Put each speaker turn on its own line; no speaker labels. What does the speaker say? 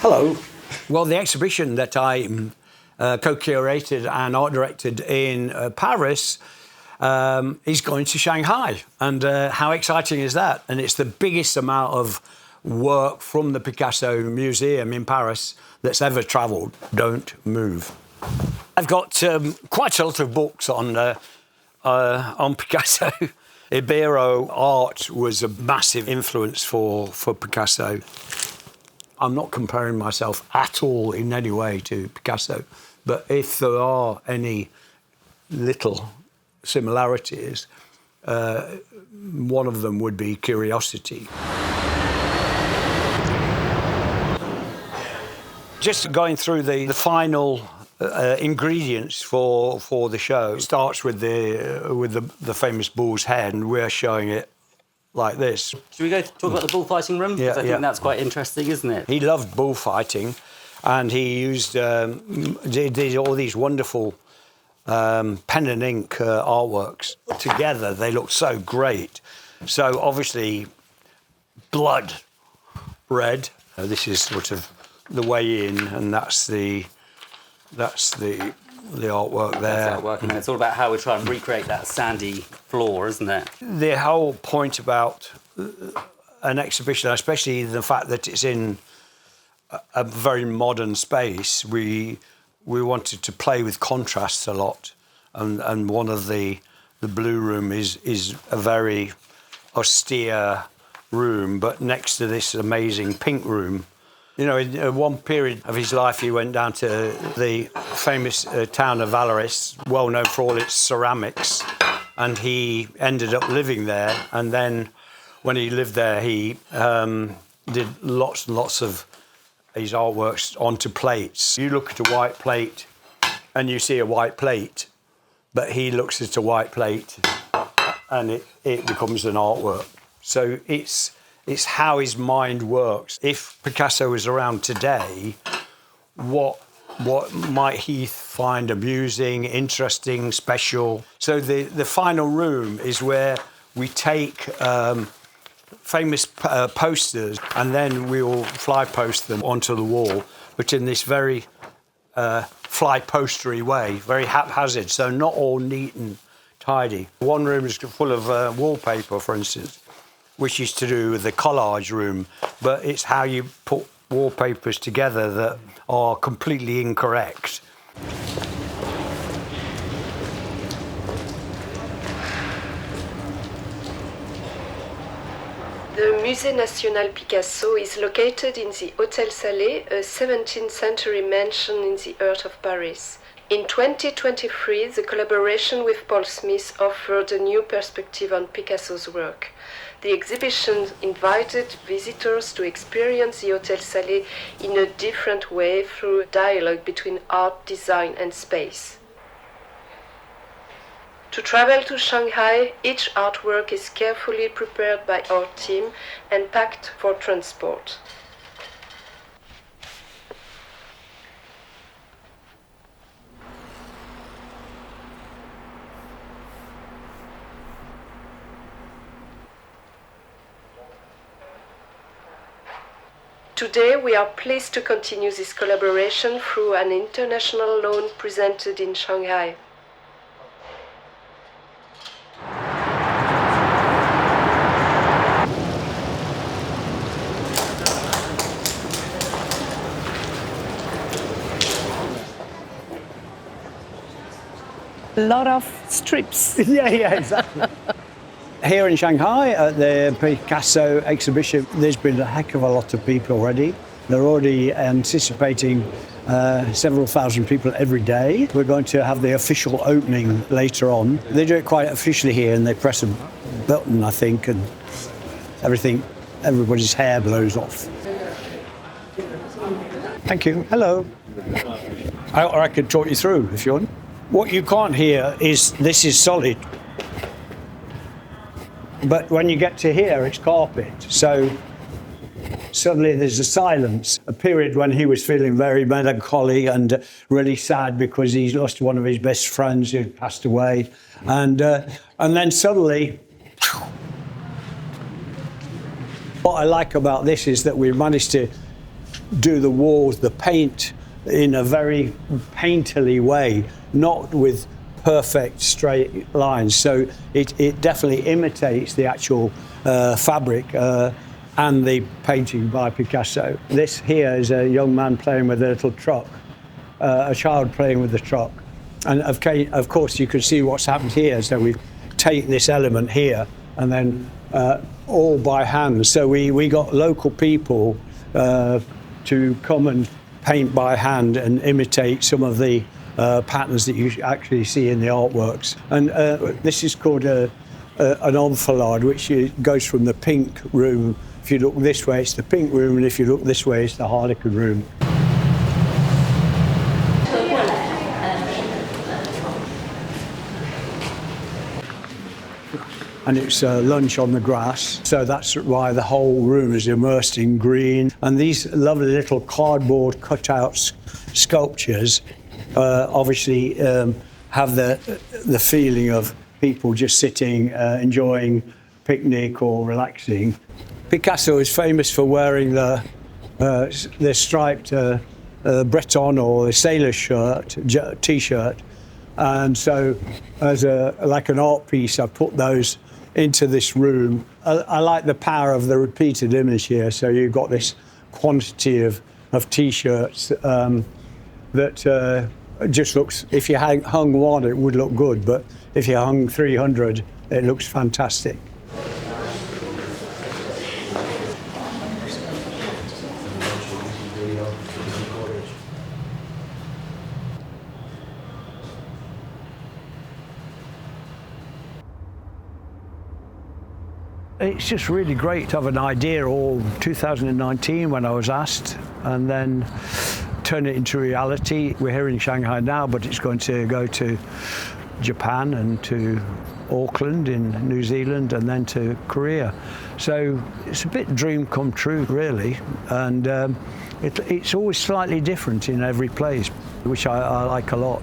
Hello. Well, the exhibition that I co-curated and art directed in Paris is going to Shanghai. And how exciting is that? And it's the biggest amount of work from the Picasso Museum in Paris that's ever travelled. Don't move. I've got quite a lot of books on Picasso. Ibero art was a massive influence for Picasso. I'm not comparing myself at all in any way to Picasso, but if there are any little similarities, one of them would be curiosity. Just going through the final ingredients for the show. It starts with the famous bull's head, and we're showing it like this.
Should we go talk about the bullfighting room?
Yeah,
I think that's quite interesting, isn't it?
He loved bullfighting, and he used did all these wonderful pen and ink artworks. Together, they look so great. So obviously, blood red. This is sort of the way in, and that's the artwork there.
That's artwork, and it's all about how we try and recreate that sandy floor, isn't it?
The whole point about an exhibition, especially the fact that it's in a very modern space, we wanted to play with contrasts a lot, and one of the blue room is a very austere room, but next to this amazing pink room. You know, in one period of his life, he went down to the famous town of Vallauris, well known for all its ceramics, and he ended up living there. And then when he lived there, he did lots and lots of his artworks onto plates. You look at a white plate and you see a white plate, but he looks at a white plate and it becomes an artwork. So it's how his mind works. If Picasso was around today, what might he find amusing, interesting, special? So the final room is where we take famous posters and then we will fly post them onto the wall, but in this very fly postery way, very haphazard, so not all neat and tidy. One room is full of wallpaper, for instance, which is to do with the collage room, but it's how you put wallpapers together that are completely incorrect.
The Musée National Picasso is located in the Hôtel Salé, a 17th century mansion in the heart of Paris. In 2023, the collaboration with Paul Smith offered a new perspective on Picasso's work. The exhibition invited visitors to experience the Hôtel Salé in a different way through a dialogue between art, design and space. To travel to Shanghai, each artwork is carefully prepared by our team and packed for transport. Today, we are pleased to continue this collaboration through an international loan presented in Shanghai.
A lot of strips.
Yeah, exactly. Here in Shanghai at the Picasso exhibition, there's been a heck of a lot of people already. They're already anticipating several thousand people every day. We're going to have the official opening later on. They do it quite officially here, and they press a button, I think, and everybody's hair blows off. Thank you. Hello. Or I could talk you through if you want. What you can't hear is this is solid. But when you get to here, it's carpet. So suddenly there's a silence, a period when he was feeling very melancholy and really sad because he's lost one of his best friends who passed away. And then suddenly, what I like about this is that we managed to do the walls, the paint, in a very painterly way, not with perfect straight lines. So it definitely imitates the actual fabric and the painting by Picasso. This here is a young man playing with a little truck, a child playing with the truck. And of course you can see what's happened here. So we take this element here and then all by hand. So we got local people to come and paint by hand and imitate some of the patterns that you actually see in the artworks. And this is called an enfilade, which goes from the pink room. If you look this way, it's the pink room, and if you look this way, it's the harlequin room. And it's lunch on the grass, so that's why the whole room is immersed in green. And these lovely little cardboard cutouts, sculptures, obviously have the feeling of people just sitting, enjoying picnic or relaxing. Picasso is famous for wearing the striped Breton or sailor shirt, t-shirt, and so as like an art piece, I put those into this room. I like the power of the repeated image here. So you've got this quantity of t-shirts that just looks, if you hung one, it would look good, but if you hung 300, it looks fantastic. It's just really great to have an idea all 2019 when I was asked, and then turn it into reality. We're here in Shanghai now, but it's going to go to Japan and to Auckland in New Zealand and then to Korea. So it's a bit dream come true, really, and it's always slightly different in every place, which I like a lot.